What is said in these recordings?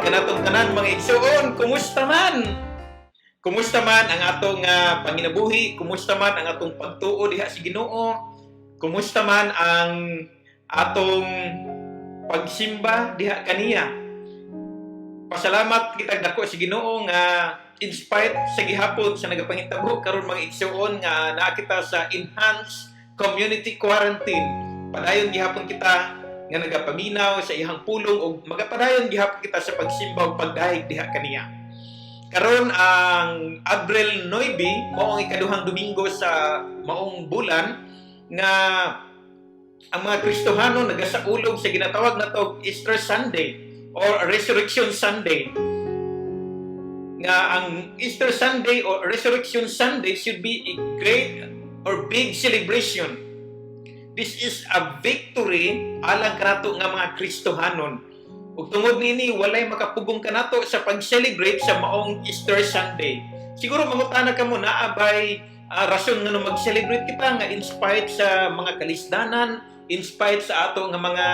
kanatong tanan mga igsoon, kumusta man? Kumusta man ang atong panginabuhi? Kumusta man ang atong pagtuo diha sa Ginoo? Kumusta man ang atong pagsimba diha kaniya? Pasalamat kita dako sa Ginoo nga in spite sa gihapon sa nagapangitabo karon mga igsoon nga naa kita sa enhanced community quarantine. Padayon gihapon kita nga nagapaminaw sa ihang pulong o magapadayon gihapon kita sa pagsimba ug pagdahig diha kaniya. Karon ang Abril 9 mao ang ikaduhang Domingo sa maong bulan nga ang mga Kristohano nagasaulog sa ginatawag na Easter Sunday or Resurrection Sunday. Nga ang Easter Sunday or Resurrection Sunday should be a great or big celebration. This is a victory alang kanato nga mga Kristohanon. Ug tungod nini walay makapugong kanato sa pag-celebrate sa maong Easter Sunday. Siguro mangutana ka mo naabay rason nga mag-celebrate kita nga in spite sa mga kalisdanan, in spite sa ato nga mga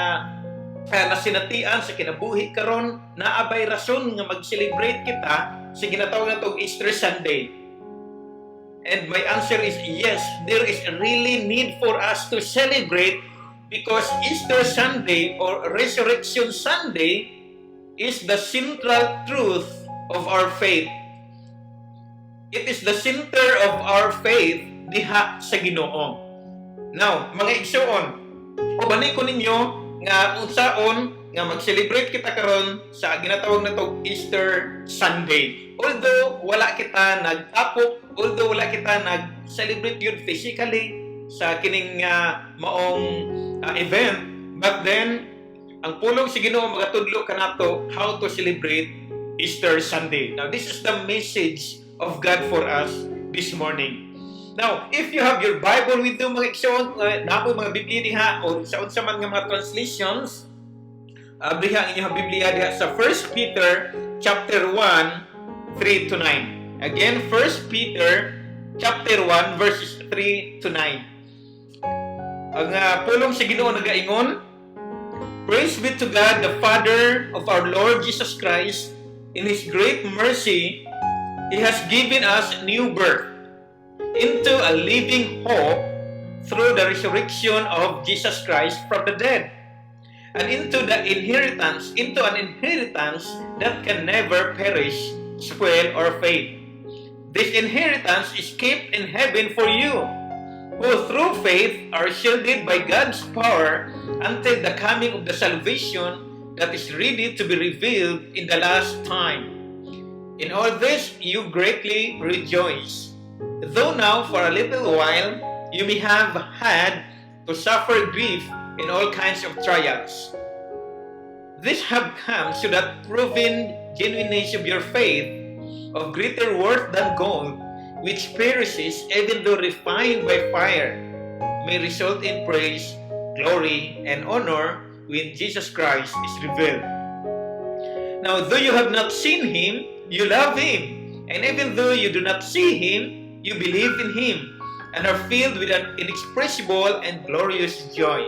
nasinatian sa kinabuhi karon, naabay rason nga mag-celebrate kita sa ginatawag natong Easter Sunday. And my answer is yes, there is a really need for us to celebrate because Easter Sunday or Resurrection Sunday is the central truth of our faith. It is the center of our faith diha sa Ginoo. Now, mga igsoon, ubanay ko ninyo nga unsaon nga mag-celebrate kita karon sa ginatawag na Easter Sunday. Although wala kita nagtapok, although wala kita nag-celebrate yun physically sa kining maong event, but then ang pulong sa Ginoo magatudlo kanato how to celebrate Easter Sunday. Now this is the message of God for us this morning. Now, if you have your Bible with you mga igsoon, napo mga Biblia diha o sa unsa man nga mga translations, diha ang inyong Biblia diha sa 1 Peter chapter 1 3 to 9. Again, 1 Peter chapter 1 verses 3 to 9. Ang pulong sa Ginoo nagaingon, praise be to God, the Father of our Lord Jesus Christ. In His great mercy, He has given us new birth into a living hope through the resurrection of Jesus Christ from the dead, and into an inheritance that can never perish, spoil, or fade. This inheritance is kept in heaven for you, who through faith are shielded by God's power until the coming of the salvation that is ready to be revealed in the last time. In all this you greatly rejoice, though now for a little while you may have had to suffer grief in all kinds of trials. This have come so that proven genuineness of your faith, of greater worth than gold, which perishes even though refined by fire, may result in praise, glory, and honor when Jesus Christ is revealed. Now, though you have not seen Him, you love Him, and even though you do not see Him, you believe in Him, and are filled with an inexpressible and glorious joy,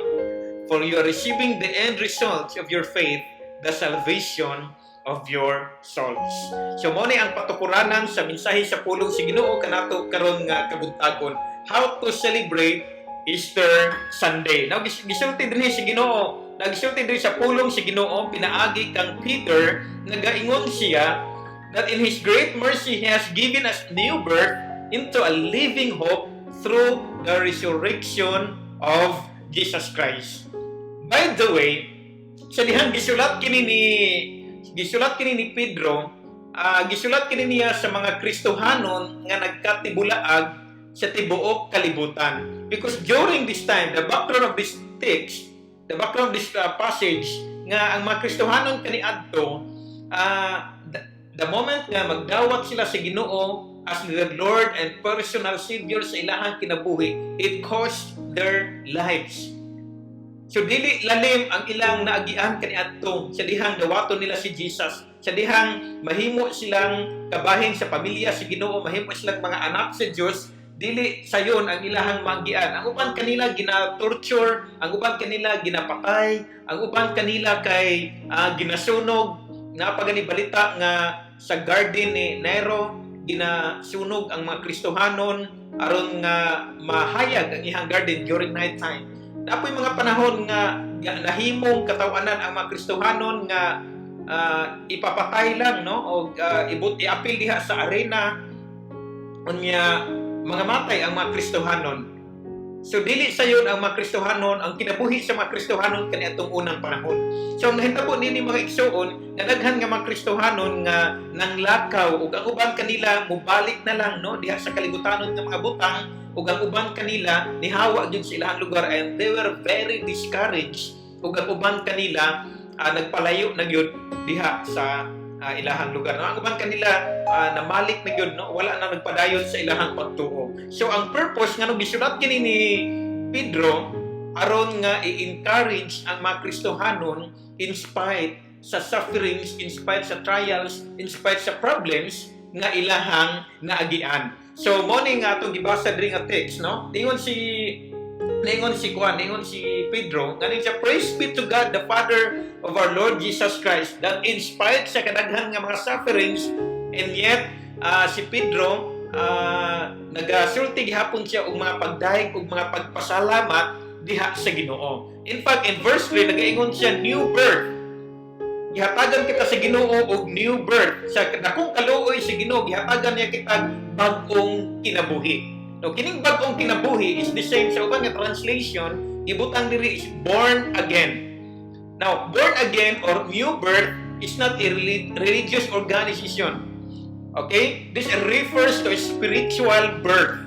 for you are receiving the end result of your faith, the salvation of your souls. So mo ni ang patukuranan sa mensahe sa pulong sa Ginoo kanato karon nga kabuntagon, how to celebrate Easter Sunday. Now gisulti dinhi sa Ginoo, nagsulti dinhi sa pulong sa Ginoo pinaagi kang Peter, nagaingon siya that in His great mercy He has given us new birth into a living hope through the resurrection of Jesus Christ. By the way, sa dihang gisulat kini ni Pedro, gisulat kini niya sa mga Kristohanon nga nagkatibulaag sa tibuok kalibutan. Because during this time, the background of this text, the background of this passage, nga ang mga Kristohanon kaniadto, the moment nga magdawat sila sa Ginoo as their Lord and personal Savior sa ilahang kinabuhi, it cost their lives. So dili lalim ang ilang naagian kaniadto sa dihang dawaton nila si Jesus, sa dihang mahimo silang kabahin sa pamilya sa Ginoo, mahimo silang mga anak sa Dios, dili sayon ang ilahang maagian. Ang uban kanila gina-torture, ang uban kanila ginapatay, ang uban kanila kay ginasunog, napagani balita nga sa garden ni Nero ginasunog ang mga Kristohanon aron nga mahayag ang ihang garden during night time. Napoy mga panahon nga nahimong katawanan ang mga Kristohanon nga ipapatay lang, no, o iapil diha sa arena unya mga matay ang mga Kristohanon. So dili sayon ang mga Kristohanon ang kinabuhi sa mga Kristohanon kaniadtong unang panahon. So ang nahitabo nini mga igsoon nga daghan nga mga Kristohanon nga nanglakaw ug ang uban kanila mubalik na lang, no, diha sa kalibutanon nga mga butang ug ang uban kanila nihawa gyud sa ilahang lugar and they were very discouraged ug ang uban kanila nagpalayo na gyud diha sa ilahang lugar. No? Ang uban kanila namalik na gyud, no, wala na nagpadayon sa ilahang pagtuo. So ang purpose nga nung gisulat kini ni Pedro aron nga i-encourage ang mga Kristohanon in spite sa sufferings, in spite sa trials, in spite sa problems nga ilahang naagian. So mo ni nga atong gibasa diri nga text, no? Ningon si Pedro, ganin siya, praise be to God, the Father of our Lord Jesus Christ, that in spite sa kadaghan nga mga sufferings, and yet, si Pedro, nagasulti gihapon siya og mga pagdayeg ug mga pagpasalamat diha sa Ginoo. In fact, in verse 3, nagaingon siya, new birth. Gihatagan kita sa Ginoo og new birth. Sa dakong kaluoy sa Ginoo, gihatagan niya kita bag-ong kinabuhi. No, kining bag-ong kinabuhi is the same sa ubang nga translation, ibutang diri is born again. Now, born again or new birth is not a religious organization. Okay? This refers to a spiritual birth.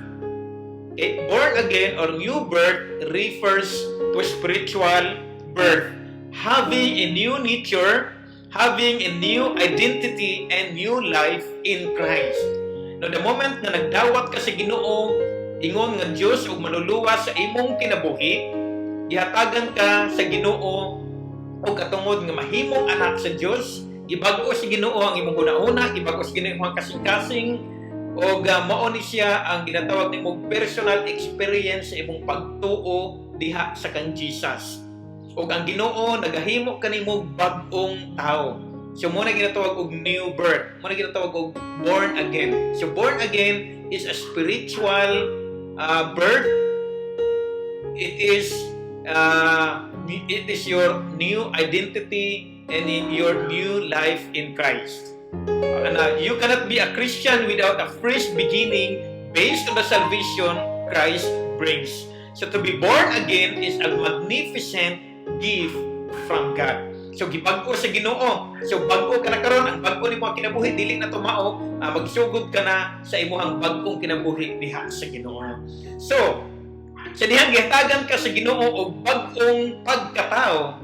Okay? Born again or new birth refers to a spiritual birth. Having a new nature, having a new identity and new life in Christ. No, the moment nga nagdawat ka sa Ginoo, ingon nga Dios ug manluluwa sa imong kinabuhi, gihatagan ka sa Ginoo ug katungod nga mahimong anak sa Dios, ibag-o sa Ginoo ang imong una-una, ibag-o sa Ginoo ang kasing-kasing, ug mao ni siya ang ginatawag nimo personal experience sa imong pagtuo diha sa kang Jesus. Ug ang Ginoo nagahimo kanimo bag-ong tao. So, muna ginatawag og new birth. Muna ginatawag og born again. So, born again is a spiritual birth. It is your new identity and in your new life in Christ. You cannot be a Christian without a fresh beginning based on the salvation Christ brings. So, to be born again is a magnificent gift from God. So gibag-o sa Ginoo. So bag-o ka na karon, ang bag-o nimo kinabuhi dili na tumao, magsugod ka na sa imong bag-ong kinabuhi diha sa Ginoo. So sa dihang gihatagan ka sa Ginoo og bag-ong pagkatao,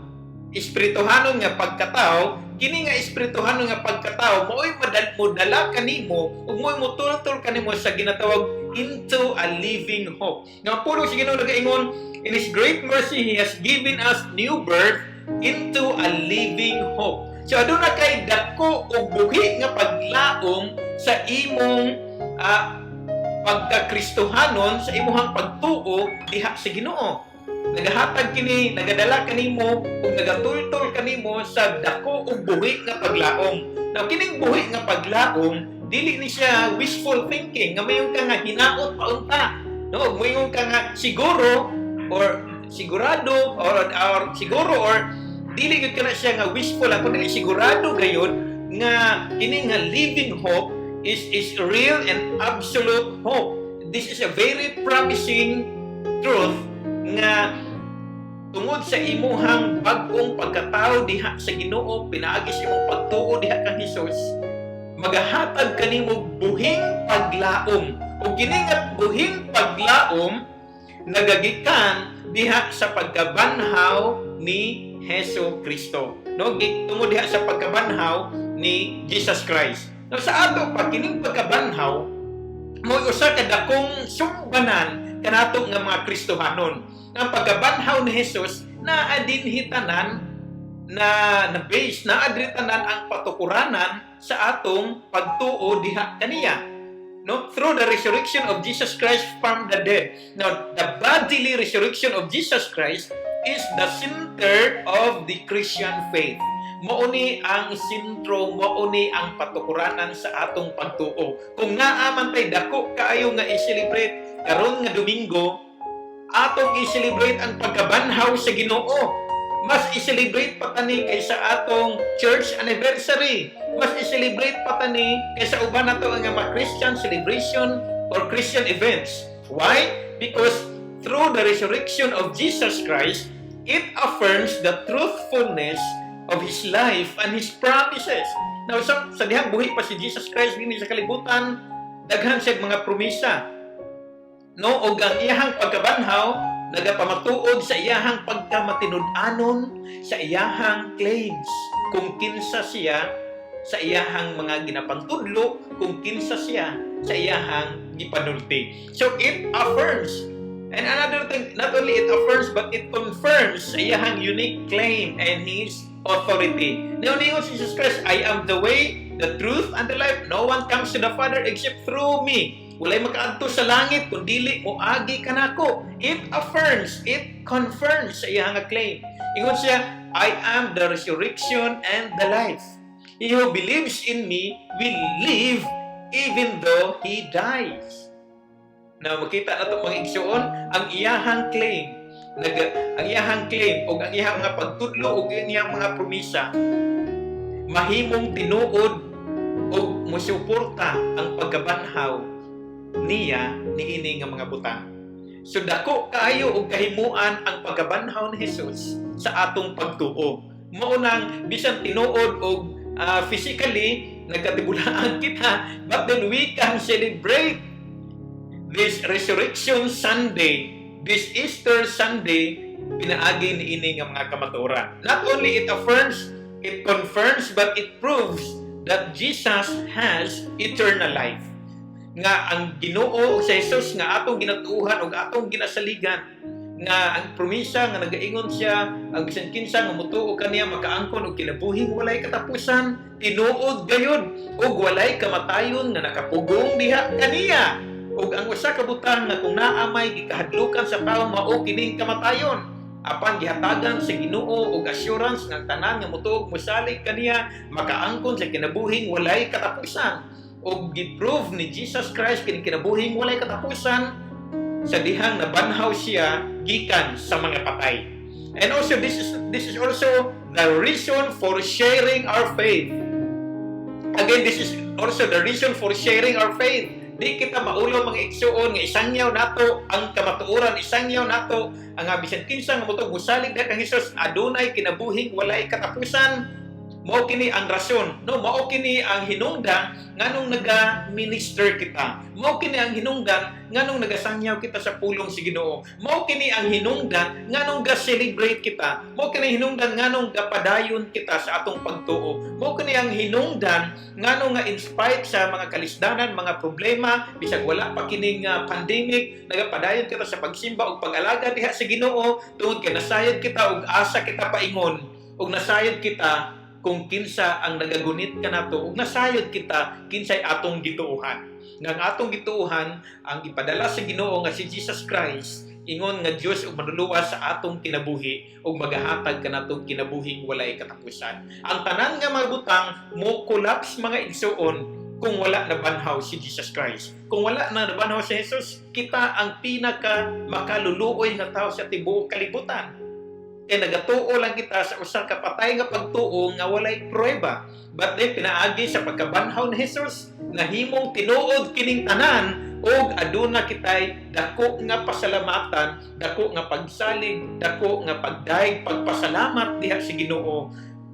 espirituhanon nga pagkatao, kini nga espirituhanon nga pagkatao mo'y madala kanimo ug mo'y motultol kanimo sa ginatawag into a living hope. Nga puro si Ginoo nagaingon, in His great mercy He has given us new birth into a living hope. So aduna kay dako og buhi nga paglaom sa imong pagkakristohanon, sa imong pagtuo diha sa Ginoo. Nagahatag kini, nagadala kanimo ug nagatultol kanimo sa dako og buhi nga paglaom. Now kining buhi nga paglaom dili ni siya wishful thinking nga mayon ka nga hinaot paunta, no, mayon ka nga siguro or sigurado or siguro or dili gud kana siya nga wishful ako dili sigurado gayon nga kini nga living hope is real and absolute hope. This is a very promising truth nga tungod sa imuhang bag-ong pagkatao diha sa Ginoo, pinaagi sa imong pagtuo diha kang Hesus, magahatag kanimo buhing paglaom. Ug kini nga buhing paglaom nagagikan diha sa pagkabanhaw ni Hesus Kristo. No, tungod diha sa pagkabanhaw ni Jesus Christ. No, sa ato pa kining pagkabanhaw mo usa ka dakong sumbanan kanato nga mga Kristohanon. Ang pagkabanhaw ni Jesus naa dinhi tanan na base naa dinhi tanan ang patukuranan sa atong pagtuo diha kaniya. No, through the resurrection of Jesus Christ from the dead. Now, the bodily resurrection of Jesus Christ is the center of the Christian faith. Mauni ang sentro, mauni ang patukuranan sa atong pagtuo. Kung naaman tay dako kaayo nga i-celebrate karon nga Domingo, atong i-celebrate ang pagkabanhaw sa Ginoo. Mas i-celebrate pa tani kaysa atong church anniversary. Mas i-celebrate pa tani kaysa uban nato nga mga Christian celebration or Christian events. Why? Because through the resurrection of Jesus Christ, it affirms the truthfulness of His life and His promises. Now, sa dihang buhi pa si Jesus Christ din sa kalibutan, daghan siya mga promisa. No, og ang iyahang pagkabanhaw nagapamatuod sa iyahang pagkamatinud-anon, sa iyahang claims kung kinsa siya, sa iyahang mga ginapantudlo kung kinsa siya, sa iyahang gipanulti. So it affirms. And another thing, not only it affirms but it confirms sa iyahang unique claim and His authority. Now, ningon si Jesus Christ, I am the way, the truth, and the life. No one comes to the Father except through me. Walay makaadto sa langit kung dili moagi kanako. It affirms, it confirms sa iyang claim. Ingon siya, I am the resurrection and the life. He who believes in me will live even though he dies. Now, makita na ito mga igsoon, ang iyahang claim, ang iyahang claim o ang iyahang mga pagtudlo o ang iyahang mga promisa mahimong tinuod o musuporta ang pagkabanhaw niya niini nga mga butang. So dako kaayo og kahimuan ang pagkabanhaw ni Jesus sa atong pagtuo. Mao nang bisan tinuod og physically nagkatibulaan kita, but then we can celebrate this Resurrection Sunday, this Easter Sunday, pinaagi niini nga mga kamatuoran. Not only it affirms, it confirms, but it proves that Jesus has eternal life. Nga ang Ginoo sa Jesus nga atong ginatuuhan o atong ginasaligan, nga ang promisa nga nagaingon siya, ang bisan kinsa nga motuo kaniya makaangkon og kinabuhing walay katapusan, tinuod gayud og walay kamatayon nga nakapugong diha kaniya. Ug ang usa ka butang nga kung naamay gikahadlukan sa tawo mao kining kamatayon, apan gihatagan sa Ginoo og assurance nga tanan nga motuog mosalig kaniya makaangkon sa kinabuhing walay katapusan. Og giprove ni Jesus Christ kining kinabuhing walay katapusan sa dihang nabanhaw siya gikan sa mga patay. And also this is also the reason for sharing our faith. Again, this is also the reason for sharing our faith. Di kita maulo mga igsuon nga isangyaw nato ang kamatuoran, isangyaw nato ang bisan kinsa nga motog musalig na kang Hesus adunay kinabuhing walay katapusan. Mao kini ang rason, no? Mao kini ang hinungdan nganong naga-minister kita. Mao kini ang hinungdan nganong nagasangyaw kita sa pulong si Ginoo. Mao kini ang hinungdan nganong ga-celebrate kita. Mao kini ang hinungdan nganong gapadayon kita sa atong pagtuo. Mao kini ang hinungdan nganong nga in spite sa mga kalisdanan, mga problema, bisag wala pa kining pandemic, nagapadayon kita sa pagsimba ug pag-alaga diha sa Ginoo tungod kay nasayod kita ug asa kita paingon ug nasayod kita kung kinsa ang nagagunit kanato ug nasayod kita kinsay atong gituuhan. Nga atong gituuhan ang ipadala sa Ginoo nga si Jesus Christ, ingon nga Dios ug manluluwas sa atong kinabuhi ug magahatag kanatong kinabuhing walay katapusan. Ang tanan nga mga butang mo collapse mga igsuon kung wala na banhaw si Jesus Christ. Kung wala na nabanhaw si Jesus, kita ang pinaka makaluluoy nga tao sa tibuok kalibutan. Kaya nagatuo lang kita sa usang kapatay nga pagtuo nga walay prueba. But then pinaagi sa pagkabanhaw ni Jesus, nahimong tinuod kining tanan og aduna kitay dako nga pasalamatan, dako nga pagsalig, dako nga pagdaig, pagpasalamat diha sa Ginoo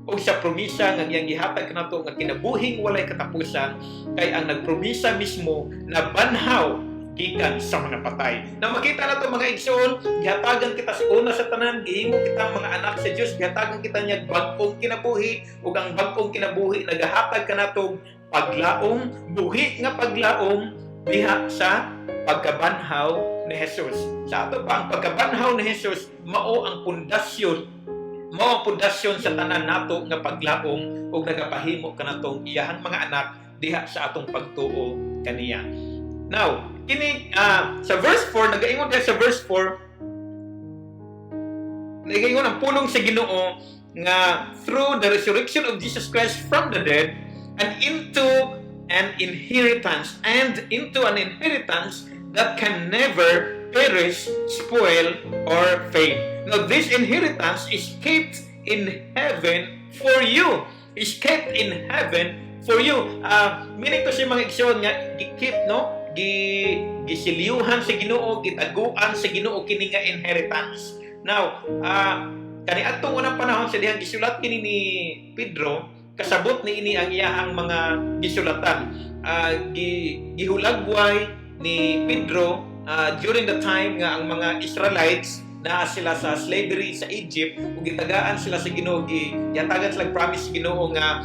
og sa promisa nga iyang gihatag kanato nga kinabuhing walay katapusan kay ang nagpromisa mismo na banhaw gikan sa mga patay. Na makita na ito mga igsoon, gihatagan kita sa una sa tanan, gihimo kita mga anak sa Diyos, gihatagan kita niya bagong kinabuhi, ug ang bagong kinabuhi nagahatag ka na itong paglaom, buhi nga paglaom diha sa pagkabanhaw ni Jesus. Sa ato pa, ang pagkabanhaw ni Jesus, mao ang pundasyon, mao ang pundasyon sa tanan nato nga paglaom ug nagapahimo ka na itong iyahang mga anak diha sa atong pagtuo kaniya. Now, kini sa verse 4, nagaingon tayo sa verse 4, nagaingon ang pulong sa Ginoo nga through the resurrection of Jesus Christ from the dead and into an inheritance that can never perish, spoil, or fade. Now, this inheritance is kept in heaven for you. Is kept in heaven for you. Meaning to siya mga igsoon nga, gi-keep, no? Gisilyuhan sa Ginoo, gitaguan sa Ginoo kini nga inheritance. Now, kani atong unang panahon sa dihang gisulat kini ni Pedro, kasabot ni ini ang iyahang mga gisulatan. Gihulagway ni Pedro during the time nga ang mga Israelites na sila sa slavery sa Egypt ug gitagaan sila sa Ginoo, yatagan sila promise sa Ginoo nga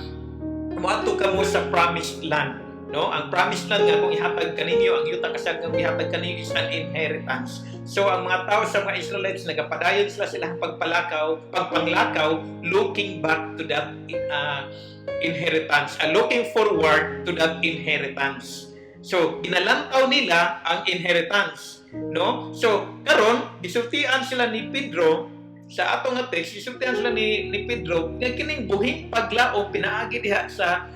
moadto kamo sa promised land, no? Ang promised land nga kung ihatag kaninyo, ang yuta kasag nga ihatag kaninyo is an inheritance. So ang mga tao sa mga Israelites nagapadayon sila pagpanglakaw, looking back to that inheritance, looking forward to that inheritance. So ginalantaw nila ang inheritance, no? So karon gisultian sila ni Pedro sa atong nga text, gisultian sila ni Pedro nga kining buhing paglaom pinaagi diha sa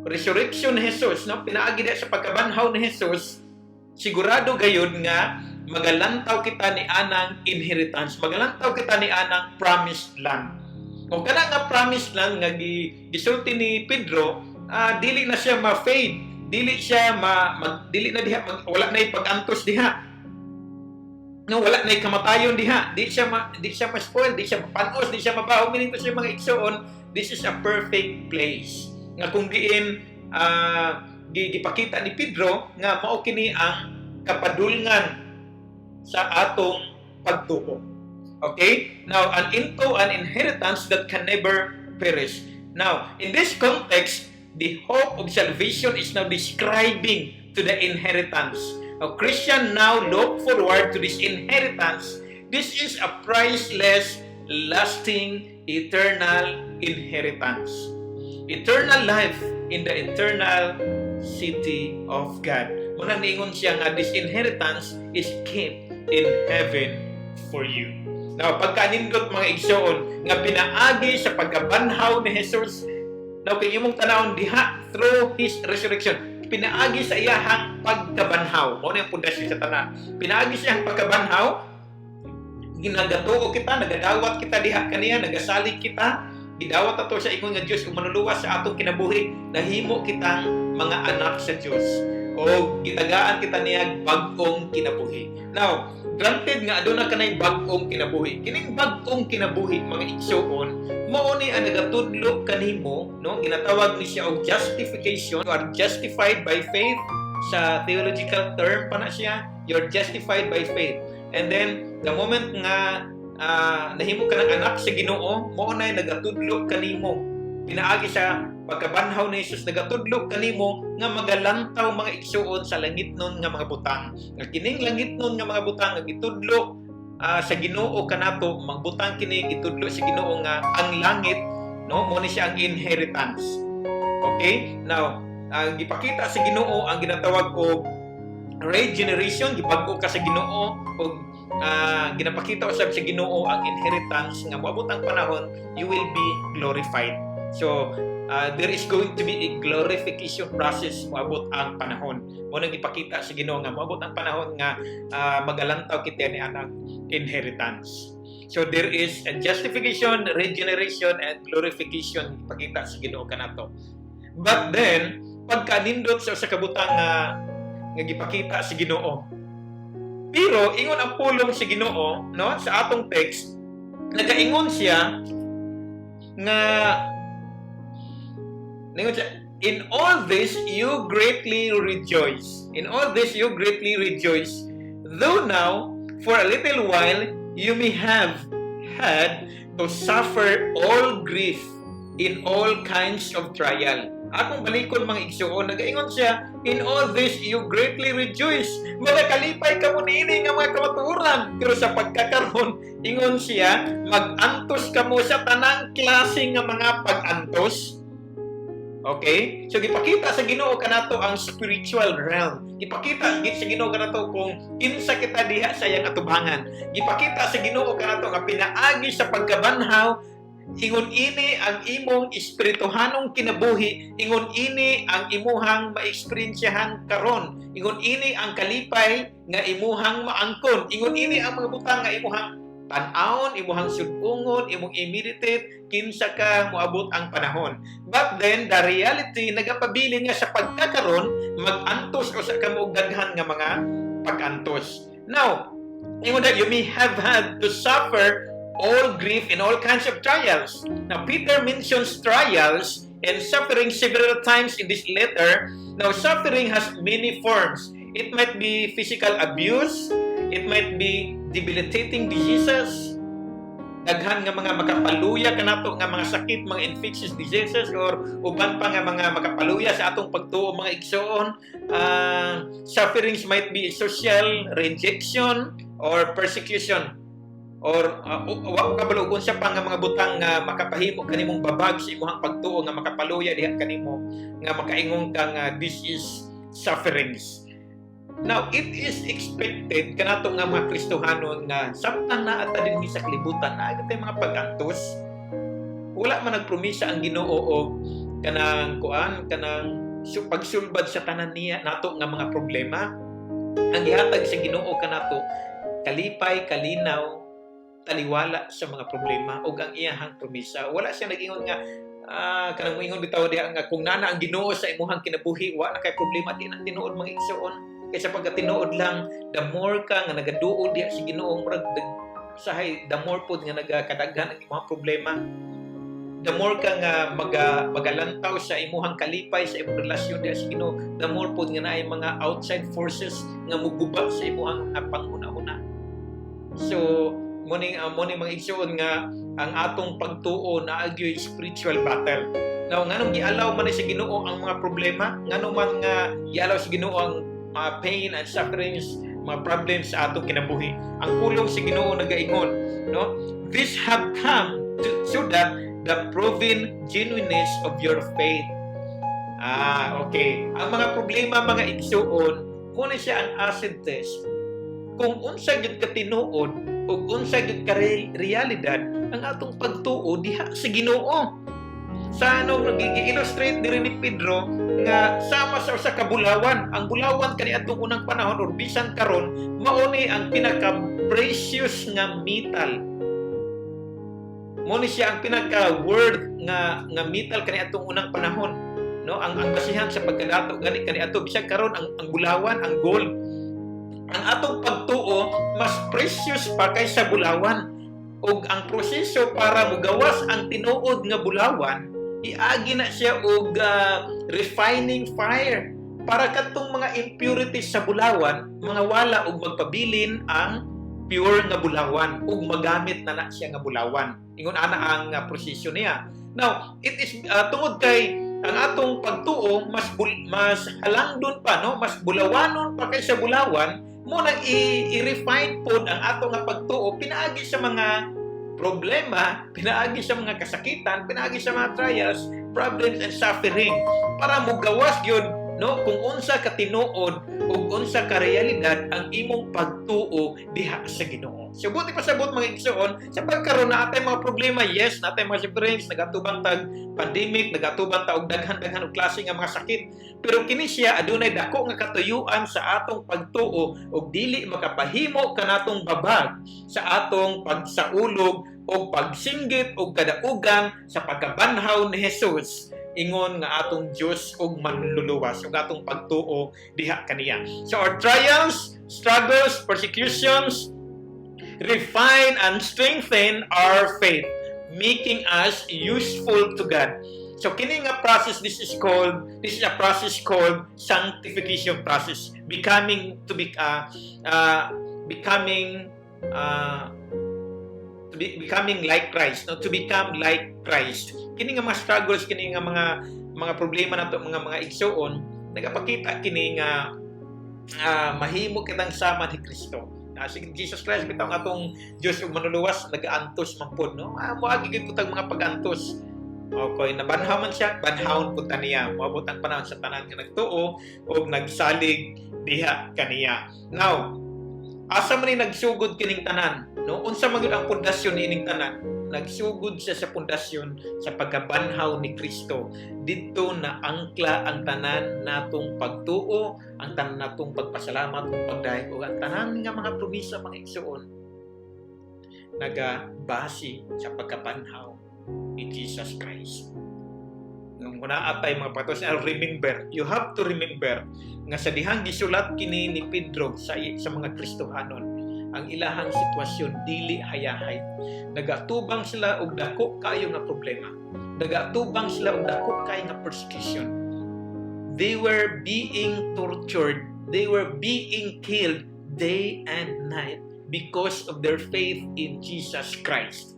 resurrection ni Jesus, no? Pinaagi diha sa pagkabanhaw ni Jesus. Sigurado gayud nga magalantaw kita ni anang inheritance, magalantaw kita ni anang promised land. Kung kana nga promised land nga gisulti ni Pedro, dili na siya ma-fade, dili siya dili na diha wala na pag-antos diha. No, wala na kamatayon diha. Di siya ma-spoil, di siya mapanos, di siya mabaho. Meaning to siya mga igsoon, this is a perfect place. Nga kung diin gipakita ni Pedro nga mao kini ang kapadulngan sa atong pagtuo. Okay? Now, into an inheritance that can never perish. Now, in this context, the hope of salvation is now describing to the inheritance. Now, Christian now look forward to this inheritance. This is a priceless, lasting, eternal inheritance. Eternal life in the eternal city of God. Muna niingon siya nga, this inheritance is kept in heaven for you. Now, pagkanindot mga igsoon, nga pinaagi sa pagkabanhaw ni Jesus, now, kay imong tanawon diha through His resurrection, pinaagi sa iyahang pagkabanhaw. Muna yung pundasyon sa tanan. Pinaagi sa iyahang pagkabanhaw, ginagatuo kita, nagadawat kita diha kaniya, nagasalig kita, gidawat ato sa ingon nga Dios ug manuluwas sa atong kinabuhi, nahimo kitang mga anak sa Dios o gitagaan kita niya bag-ong kinabuhi. Now, granted nga aduna kanay bag-ong kinabuhi. Kining bag-ong kinabuhi mga igsoon, mao ni ang nagatudlo kanimo, no? Ginatawag ni siya og justification. You are justified by faith. Sa theological term pa na siya, you're justified by faith. And then the moment nga nahimo ka ng anak sa Ginoo, mao nay nagatudlo kanimo. Pinaagi sa pagkabanhaw ni Jesus, nagatudlo kanimo nga magalantaw mga igsuon sa langitnon nga mga butang. Nga kining langitnon nga mga butang nga gitudlo sa Ginoo kanato, magbutang kini gitudlo sa Ginoo nga ang langit, no, mo ni siya ang inheritance. Okay? Now, ang gipakita sa Ginoo ang ginatawag og regeneration, gibag-o ka sa Ginoo og ginapakita usab sa Ginoo ang inheritance nga moabot ang panahon, you will be glorified. So, there is going to be a glorification process moabot ang panahon. Mo nang ipakita sa Ginoo nga moabot ang panahon nga magalantaw kita ni anang inheritance. So there is a justification, regeneration, and glorification ipakita sa Ginoo kanato. But then pagkanindot sa kabutang nga gipakita sa Ginoo. Pero ingon ang pulong sa Ginoo, no, sa atong text, nagaingon siya nga in all this you greatly rejoice. In all this you greatly rejoice. Though now, for a little while, you may have had to suffer all grief in all kinds of trial. Akong balikon mga igsuon, nagaingon siya, in all this you greatly rejoice. Magakalipay ka mo niini nga mga kamatuoran. Pero sa pagkakaroon, ingon siya, mag-antos ka mo sa tanang klase nga mga pag-antos. Okay? So gipakita sa Ginoo kanato ang spiritual realm. Gipakita sa Ginoo kanato kung kinsa kita diha sa iyang atubangan. Gipakita sa Ginoo kanato nga pinaagi sa pagkabanhaw, ingon ini ang imong espirituhanong kinabuhi, ingon ini ang imuhang maeksperiensyahan karon, ingon ini ang kalipay nga imuhang maangkon, ingon ini ang mga butang nga imuhang tan-awon, imuhang sudungon, imong i-meditate kinsa ka moabot ang panahon. But then the reality nagapabilin nga sa pagkakaron mag-antos o sa kamo daghan nga mga pag-antos. Now, ingon that you may have had to suffer all grief and all kinds of trials. Now, Peter mentions trials and suffering several times in this letter. Now, suffering has many forms. It might be physical abuse, it might be debilitating diseases, daghan nga mga makapaluya kanato nga mga sakit, mga infectious diseases, or uban pa nga mga makapaluya sa atong pagtuo mga igsoon. Sufferings might be social rejection or persecution, or wa kabalo unsa pa nga mga butang nga makapahimo kanimong babag sa imong pagtuo nga makapaluya diha kanimo nga makaingon ka nga this is sufferings. Now, it is expected kanato nga mga Kristohanon nga samtang naata dinhi sa kalibutan na tay mga pag-antos. Wala man nagpromisa ang Ginoo o kanang pagsulbad sa tanan niya nato nga mga problema. Ang gihatag sa Ginoo kanato kalipay, kalinaw, taliwala sa mga problema ug ang iyahang promisa. Wala siya nag-ingon nga kanang moingon bitaw diha nga kung nana ang Ginoo sa imong kinabuhi wa na kay problema di na tinuod mga igsoon. Kaysa pagkatinuod lang, the more ka nga nagaduod diha sa Ginoo, murag sahay the more pod nga nagakadaghan ang mga problema. The more ka nga magalantaw sa imuhang kalipay sa imong relasyon diha sa Ginoo, the more pod nga naay mga outside forces nga muguba sa imuhang panghuna-huna. So, muni mga igsoon nga ang atong pagtuo na agyoy spiritual battle. Now, nganong gialaw man sa Ginoo ang mga problema, nganong man nga gialaw sa Ginoo ang pain and sufferings, mga problems sa atong kinabuhi. Ang pulong sa Ginoo nagaingon, no? This have come so that the proven genuineness of your faith. Okay. Ang mga problema, mga igsoon, muna siya ang acid test. Kung unsa gyud ka tinuod o unsa gyud ka realidad ang atong pagtuo diha sa Ginoo. Sa nagigi-illustrate diri ni Pedro nga sama sa usa ka bulawan. Ang bulawan kani atong unang panahon or bisan karon mao ni ang pinaka-precious nga metal. Mao ni siya ang pinaka-worth nga metal kani atong unang panahon. No, ang basihan sa pagkadato gani kani ato bisan karon ang bulawan, ang gold. Ang atong pagtuo mas precious pa kaysa bulawan. Ug ang proseso para mugawas ang tinuod nga bulawan, iagi na siya og refining fire para katong mga impurities sa bulawan mga wala og magpabilin ang pure nga bulawan ug magamit na siya nga bulawan. Ingon ana ang proseso niya. Now, it is tungod kay ang atong pagtuo mas halangdon pa, no, mas bulawanon pa kaysa bulawan, mo nang i-refine pod ang atong nga pagtuo pinaagi sa mga problema, pinaagi sa mga kasakitan, pinaagi sa mga trials, problems and suffering para mugawas gyud, no, kung unsa ka tinuod ug unsa ka realidad ang imong pagtuo diha sa Ginoo. So buti pasabot mga igsoon sa pagkaron na atay mga problema, yes, natay mga sufferings, nagatubang tag pandemic, nagatubang ta og daghan-daghan og klase nga mga sakit, pero kini siya adunay dako nga katuyuan sa atong pagtuo ug dili makapahimo kanatong babag sa atong pagsaulog o pagsinggit o kadaugan sa pagkabanhaw ni Jesus. Ingon nga atong Diyos og manluluwas ug atong pagtuo diha kaniya. So our trials, struggles, persecutions refine and strengthen our faith, making us useful to God. So kini nga process, this is a process called sanctification process, becoming like Christ, no? To become like Christ. Kini nga mga struggles, kini nga mga problema nato mga igsoon, nagapakita kini nga mahimo kitang sama ni Kristo. Si Jesus Christ bitaw nga atong Dios ug manluluwas nagaantos man pod, no? Moagi gyud putang mga pag-antos. Okay, nabanhaw man siya, banhawon po taniya. Moabot ang panahon sa tanan nga nagtuo o nagsalig diha kaniya. Now, asa man ni nagsugod kining tanan? No, unsa man gyud ang pundasyon niining tanan? Nagsugod siya sa pundasyon sa pagkabanhaw ni Kristo. Dito na angkla ang tanan natong pagtuo, ang tanan natong pagpasalamat ug pagdayo ug ang tanan nga mga promesa mga igsoon nagabase sa pagkabanhaw ni Jesus Christ. Nung muna atay mga patos, remember, you have to remember nga sa dihang gisulat kini ni Pedro sa mga Kristohanon, ang ilahang sitwasyon dili hayahay. Nagatubang sila og dako kayo nga problema. Nagatubang sila og dako kayo nga persecution. They were being tortured. They were being killed day and night because of their faith in Jesus Christ.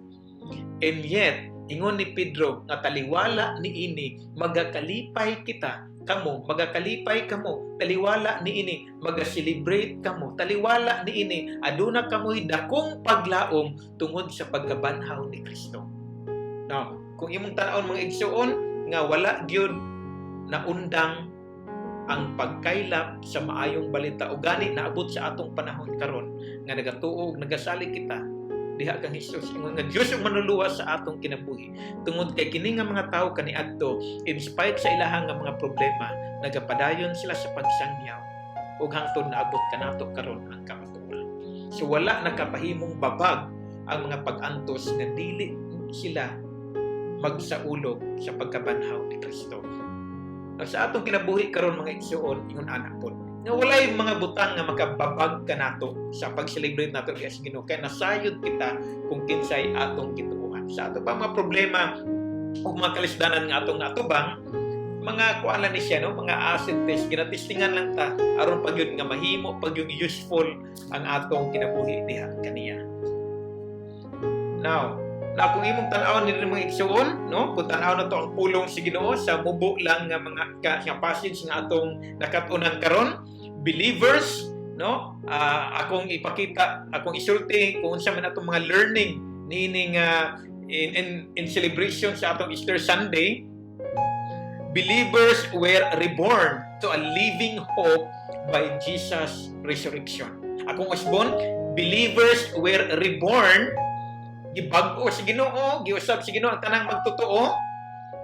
And yet, ingon ni Pedro nga taliwala niini magakalipay kita kamo, magakalipay kamo, taliwala niini maga-celebrate kamo, taliwala niini aduna kamoy dakong paglaom tungod sa pagkabanhaw ni Kristo. Now, kung imong tan-awon mga igsoon nga wala gyud naundang ang pagkaylap sa maayong balita o gani naabot sa atong panahon karon nga nagatuo nagasalig kita diha kang Hesus ingon nga Dios ang manuluwa sa atong kinabuhi tungod kay kini nga mga tawo kaniadto in spite sa ilahang nga mga problema nagapadayon sila sa pagsangyaw ug hangtod naabot kanato karon ang kamatuoran. So wala nakapahimong babag ang mga pag-antos nga dili sila magsaulog sa pagkabanhaw ni Kristo. Sa atong kinabuhi karon mga igsoon ingon ana pod nga walay mga butang nga makababag kanato sa pag-celebrate nato diha sa Ginoo kay nasayod kita kung kinsay atong gituohan. Sa ato pa mga problema ug mga kalisdanan nga atong natubang mga kuala ni siya no, mga acid test ginatistingan lang ta aron pag yun nga mahimo pag yung useful ang atong kinabuhi diha kaniya. Now, na kung imong tan-awon ni mga igsoon, no? Kung tan-aw na to ang pulong sa Ginoo sa mubo lang nga mga passage nga atong nakatunan karon, believers, no? Akong ipakita, akong isulti kung unsa man atong mga learning nining in celebration sa atong Easter Sunday. Believers were reborn to a living hope by Jesus' resurrection. Akong usbon, believers were reborn gibag-o sa Ginoo, giusab sa Ginoo ang tanang magtotoo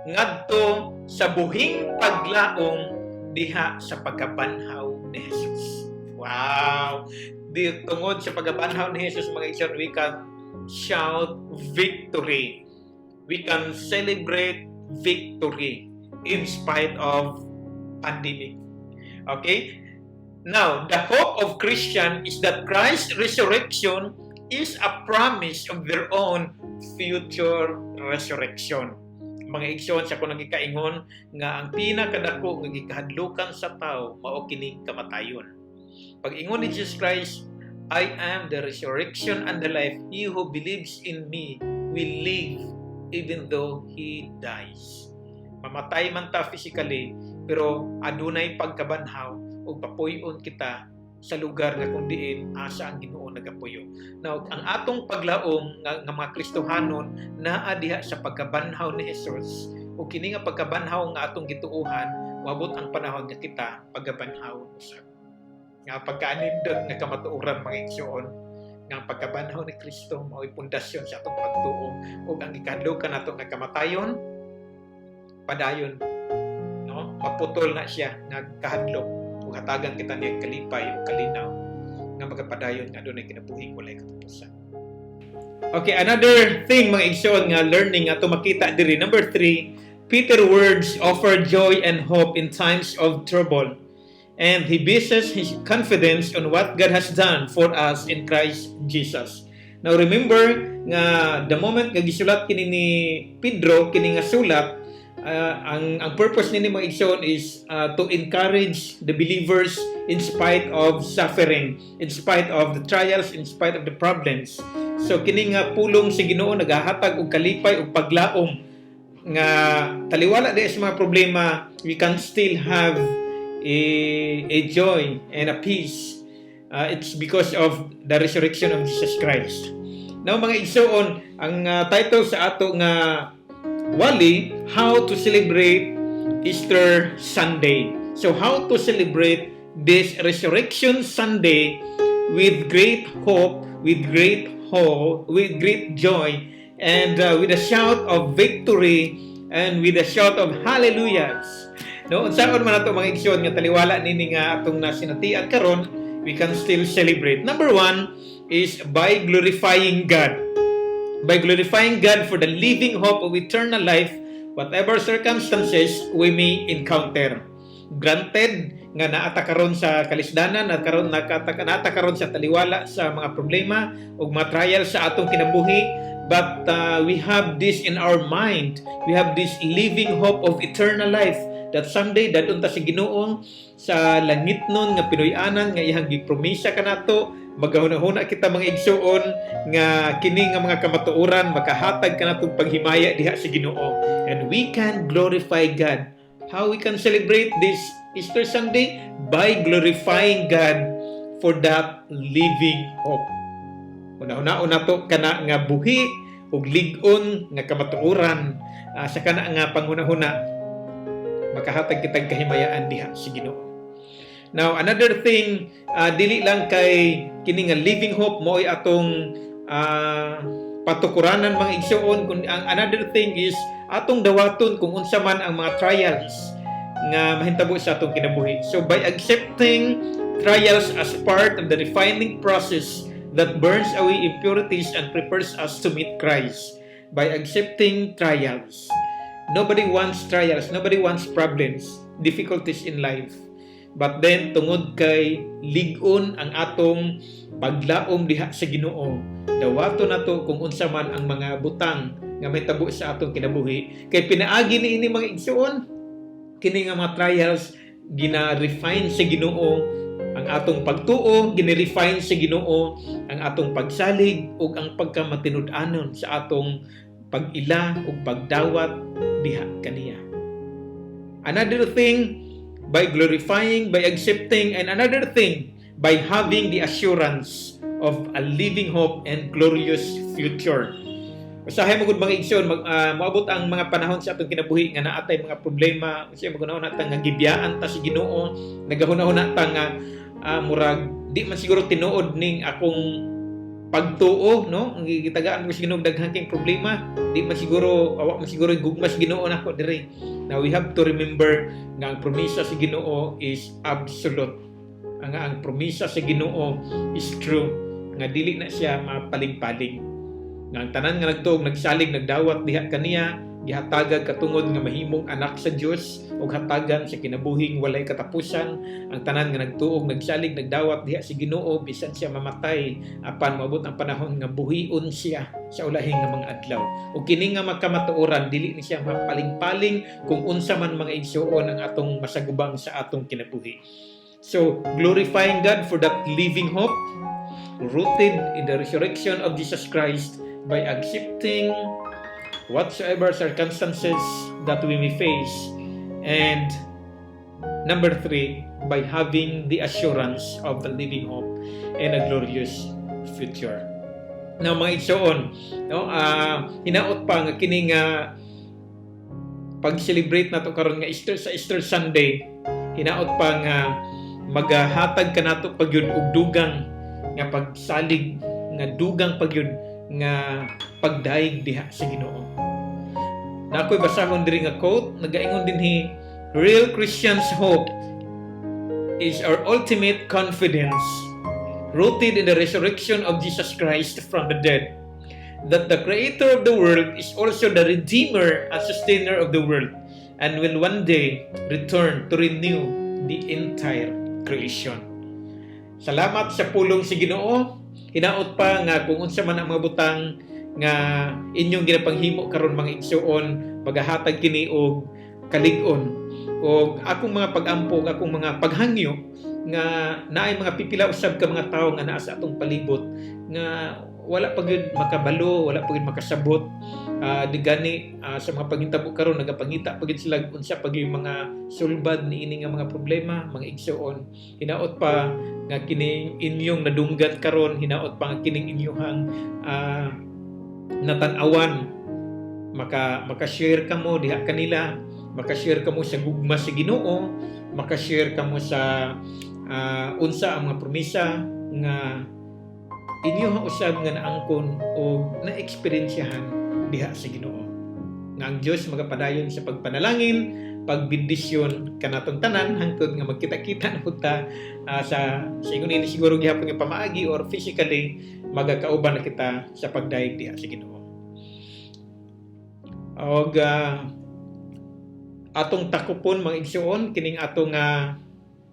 ngadto sa buhing paglaom diha sa pagkabanhaw ni Jesus. Wow! Di tungod sa pagkabanhaw ni Jesus mga igsoon, we can shout victory. We can celebrate victory in spite of pandemic. Okay? Now, the hope of Christian is that Christ's resurrection is a promise of their own future resurrection. Mga igsoon sa kunang gikaingon nga ang pinakadako nga gikahadlukan sa tao mao kining kamatayon. Pag ingon ni Jesus Christ, I am the resurrection and the life. He who believes in me will live even though he dies. Mamatay man ta physically, pero adunay pagkabanhaw o papuyon kita sa lugar nga kung diin asa ang Ginoo nagapuyo. Now, ang atong paglaom nga mga Kristohanon naa diha sa pagkabanhaw ni Jesus o kini nga pagkabanhaw nga atong gituohan moabot ang panahon nga kita pagkabanhaw usab. Nga pagkaanindot nga kamatuoran mga igsoon nga ang pagkabanhaw ni Kristo mao'y pundasyon sa atong pagtuo ug ang ikadlukan nato nga kamatayon padayon no maputol na siya nga kahadlok. Hatagan kita niya kalipay o kalinaw nga magapadayon nga doon ay kinabuhi walay katapusan. Okay, another thing mga igsoon nga learning ato makita diri. Number 3, Peter's words offer joy and hope in times of trouble, and he bases his confidence on what God has done for us in Christ Jesus. Now remember nga the moment nga gisulat kini ni Pedro kini nga sulat, ang purpose nini mga igsoon is to encourage the believers in spite of suffering, in spite of the trials, in spite of the problems. So kini nga pulong sa Ginoo nagahatag og kalipay ug paglaom nga taliwala di sa mga problema, we can still have a joy and a peace. It's because of the resurrection of Jesus Christ. Now mga igsoon, ang title sa ato nga Wally, how to celebrate Easter Sunday. So how to celebrate this Resurrection Sunday with great hope, with great joy, and with a shout of victory and with a shout of hallelujahs. No, unsaon man ato mga igsoon nga taliwala nini nga atong nasinatian karon, we can still celebrate. Number 1 is by glorifying God. By glorifying God for the living hope of eternal life, whatever circumstances we may encounter. Granted nga naata karon sa kalisdanan, naata karon sa taliwala sa mga problema ug mga trials sa atong kinabuhi, but we have this in our mind. We have this living hope of eternal life that someday dadun ta si Ginoo sa langit nun nga Pinoy-anan nga iyang gipromisa kanato. Magahuna-huna kita mga igsuon nga kini nga mga kamatuoran makahatag kanatong paghimaya diha sa Ginoo, and we can glorify God. How we can celebrate this Easter Sunday? By glorifying God for that living hope. Una-una to kana nga buhi ug lig-on nga kamatuoran sa kana nga panghuna-huna makahatag kitag kahimayaan diha sa Ginoo. Now, another thing, dili lang kay kini nga living hope mo ay atong patukuranan mga igsoon. Another thing is atong dawaton kung unsa man ang mga trials nga mahitabo sa atong kinabuhi. So by accepting trials as part of the refining process that burns away impurities and prepares us to meet Christ. By accepting trials. Nobody wants trials, nobody wants problems, difficulties in life. But then, tungod kay lig-on ang atong paglaom diha sa Ginoo, dawato na to kung unsa man ang mga butang nga may tabo sa atong kinabuhi. Kay pinaagi ni ini mga igsoon, kini nga mga trials, gina-refine sa Ginoo ang atong pagtuo, gina-refine sa Ginoo ang atong pagsalig ug ang pagkamatinud-anon sa atong pag-ila ug pagdawat diha kaniya. Another thing, by glorifying, by accepting, and another thing, by having the assurance of a living hope and glorious future. Usahay mo gud mga igsoon, maabot ang mga panahon sa atong kinabuhi nga naatay mga problema, usahay mo gud ta nga gibiyaan ta si Ginoo, nagahuna-huna ta nga murag di man siguro tinuod ning akong pagtuo, no? Ang gitagaan ko sa Ginoo daghang king problema, di man siguro awak man siguro gugmas Ginoo nako diri. Now we have to remember nga ang promisa sa Ginoo is absolute. Ang promisa sa Ginoo is true. Nga dili na siya mapaling-paling. Nga ang tanan nga nagtuog nagsalig nagdawat diha kaniya, gihatagag katungod nga mahimong anak sa Dios ug hatagan sa kinabuhing walay katapusan. Ang tanan nga nagtuog nagsalig nagdawat diha sa Ginoo bisan siya mamatay apan maabot ang panahon nga buhion siya sa ulahing nga mga adlaw. Ug kini nga magkamatuoran dili ni siya mapaling-paling kung unsa man mga igsuon ang atong masagubang sa atong kinabuhi. So, glorifying God for that living hope rooted in the resurrection of Jesus Christ by accepting whatsoever circumstances that we may face. And number 3, by having the assurance of the living hope and a glorious future. Now, mga igsoon, no, hinaot pa nga kini nga pag-celebrate nato karon nga sa Easter Sunday, hinaot pa nga magahatag kanato pagyud og dugang nga pagsalig nga dugang pagyud nga pagdaig diha sa Ginoo. Na ako'y basahon diri nga quote, nagaingon dinhi, real Christian's hope is our ultimate confidence rooted in the resurrection of Jesus Christ from the dead, that the creator of the world is also the redeemer and sustainer of the world and will one day return to renew the entire creation. Salamat sa pulong si Ginoo. Hinaot pa nga kung unsa man ang mga butang nga inyong ginapanghimo karon mga igsuon, pagahatag kini og kalig-on og akong mga pag-ampog, akong mga paghangyo nga naay mga pipila usab ka mga tawo nga naa sa atong palibot nga wala pa gyud makabalo, wala pa gyud makasabot digani sa mga paghintabo karon nagapangita pa gyud sila unsa pa gyud mga sulbad niini nga mga problema mga igsuon. Hinaot pa nga kining inyong nadunggat karon, hinaot pa nga kining inyong natan-awan maka-share ka mo diha kanila, maka-share ka mo sa gugma sa Ginoo, maka-share ka mo sa unsa ang mga promisa nga inyo usab nga naangkon o na-eksperyensyahan diha sa Ginoo. Nga ang Dios magapadayon sa pagpanalangin, pagbindisyon kanatong tanan hangtod nga magkita-kita na punta sa ingon ini siguro gihapon nga pamaagi or physically magakauban na kita sa pagdaig diha sa Ginoo. Og atong takupon mga igsuon kining atong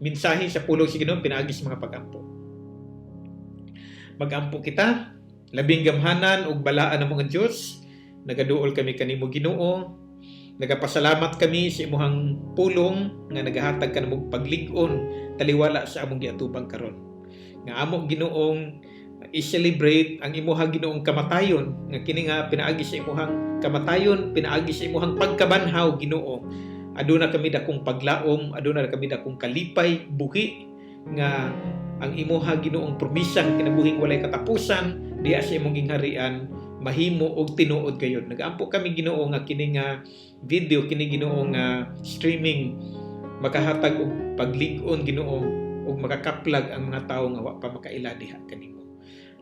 mensahe sa pulong sa Ginoo pinaagi sa mga pagampo. Magampo kita, labing gamhanan ug balaan ng mga Dios. Nagaduol kami kanimo Ginoo. Nagapasalamat kami sa imuhang pulong nga nagahatag kanimo paglig-on taliwala sa among giatubang karon. Nga amo Ginoong i-celebrate ang imuhang Ginoong kamatayon nga kini nga pinaagi sa imuhang kamatayon, pinaagi sa imuhang pagkabanhaw Ginoo. Aduna kami dakong paglaom, aduna kami dakong kalipay, buhi nga ang imuha Ginoong promisa nga kinabuhing walay katapusan diha sa imong gingharian mahimo og tinuod gayud. Nagaampo kami Ginoo nga kini nga video, kini Ginoo nga streaming makahatag og paglig-on Ginoo ug makakaplag ang mga tawo nga wa pa makaila diha kanimo.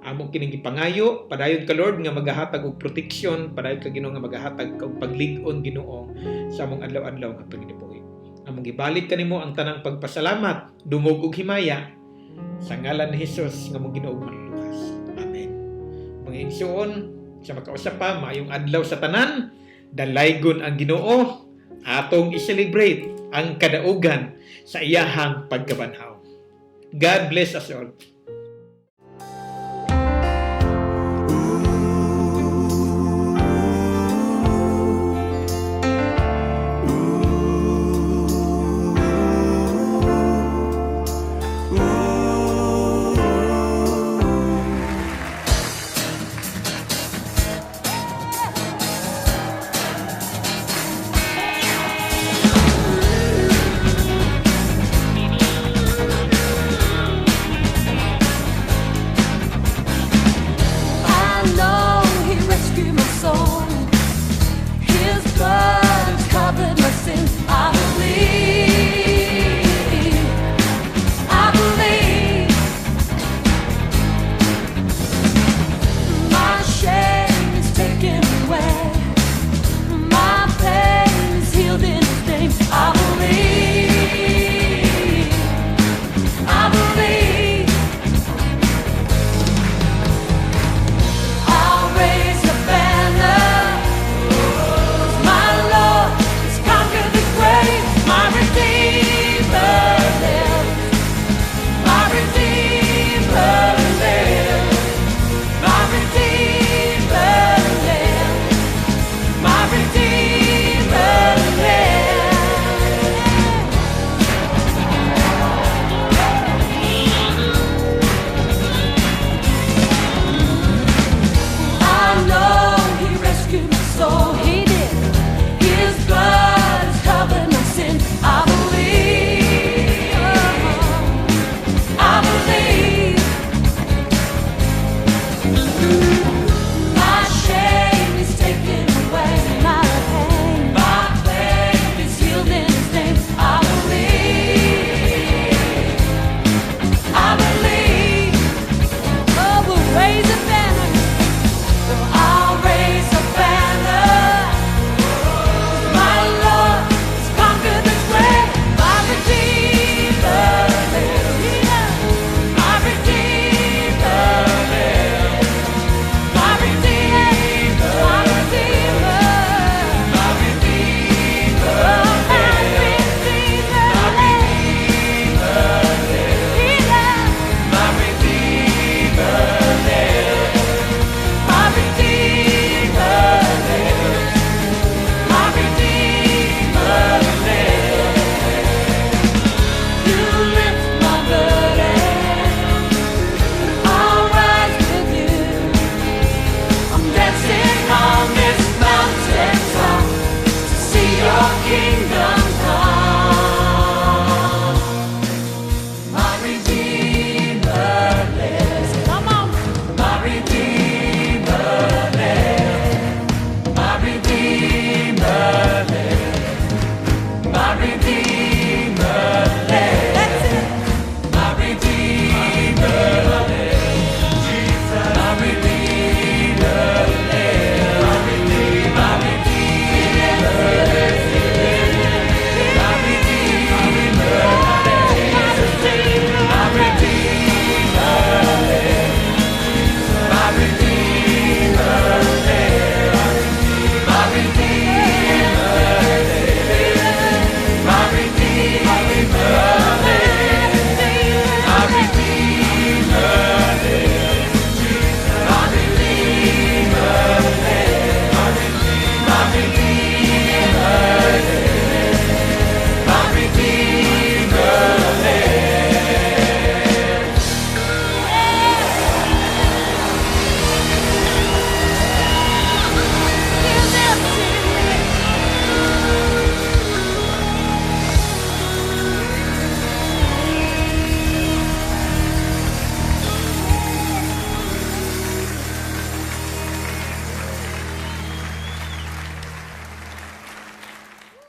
Amo kini gipangayo padayon ka Lord nga magahatag og protection, padayon ka Ginoo nga magahatag og paglig-on Ginoo sa among adlaw-adlaw nga paginabuhi. Among gibalik kanimo ang tanang pagpasalamat, dungog ug himaya sa ngalan ni Hesus nga among Ginoo manluwas. Amen. Mga igsoon, sa makausap pa, maayong adlaw sa tanan, dalaygon ang Ginoo, atong i-celebrate ang kadaugan sa iyahang pagkabanhaw. God bless us all.